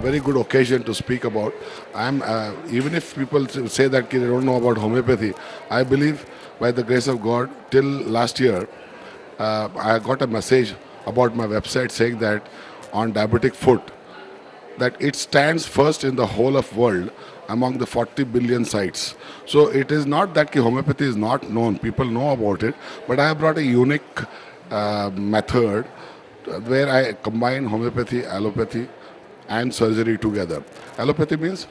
very good occasion to speak about. I'm even if people say that they don't know about homeopathy, I believe by the grace of God, till last year, I got a message about my website saying that on diabetic foot, that it stands first in the whole of world among the 40 billion sites. So it is not that homeopathy is not known. People know about it, but I have brought a unique method where I combine homeopathy, allopathy, and surgery together. Allopathy means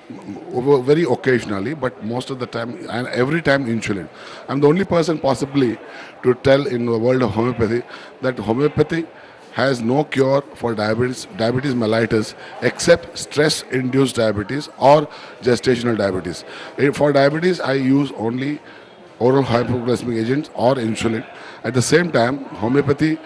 very occasionally, but most of the time and every time insulin. I'm the only person possibly to tell in the world of homeopathy that homeopathy has no cure for diabetes mellitus, except stress-induced diabetes or gestational diabetes. For diabetes, I use only oral hypoglycemic agents or insulin. At the same time, homeopathy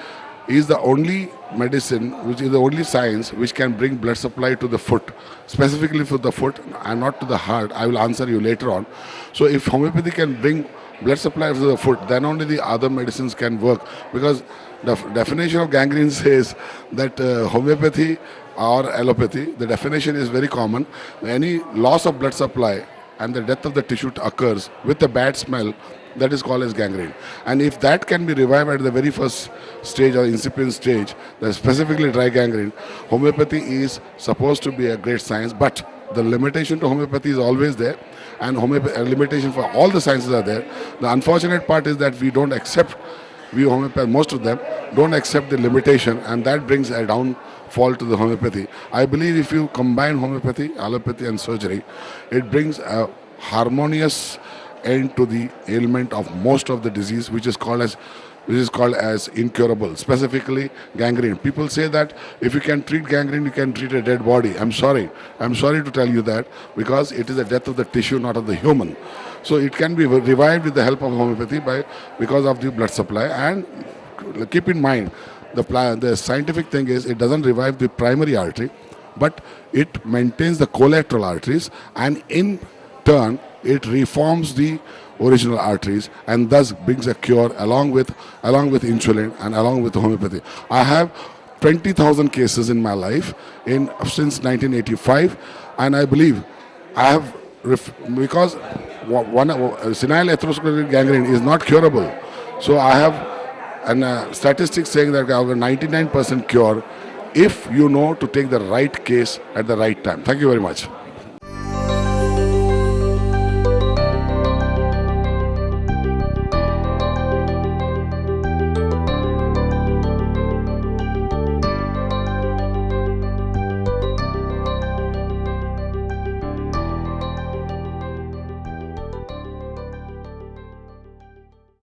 is the only medicine, which is the only science which can bring blood supply to the foot, specifically for the foot and not to the heart. I will answer you later on. So if homeopathy can bring blood supply to the foot, then only the other medicines can work, because the definition of gangrene says that homeopathy or allopathy, the definition is very common. Any loss of blood supply and the death of the tissue occurs with a bad smell, that is called as gangrene. And if that can be revived at the very first stage or incipient stage, specifically dry gangrene, homeopathy is supposed to be a great science, but the limitation to homeopathy is always there, and limitation for all the sciences are there. The unfortunate part is that we don't accept, we homeopaths, most of them don't accept the limitation, and that brings a downfall to the homeopathy. I believe if you combine homeopathy, allopathy and surgery, it brings a harmonious end to the ailment of most of the disease, which is called as incurable, specifically gangrene. People say that if you can treat gangrene, you can treat a dead body. I'm sorry to tell you that, because it is the death of the tissue, not of the human. So it can be revived with the help of homeopathy because of the blood supply. And keep in mind, the scientific thing is it doesn't revive the primary artery, but it maintains the collateral arteries, and in turn it reforms the original arteries, and thus brings a cure along with insulin and along with homeopathy. I have 20,000 cases in my life since 1985, and I believe I have because senile atherosclerotic gangrene is not curable. So I have statistics saying that I have a 99% cure if you know to take the right case at the right time. Thank you very much.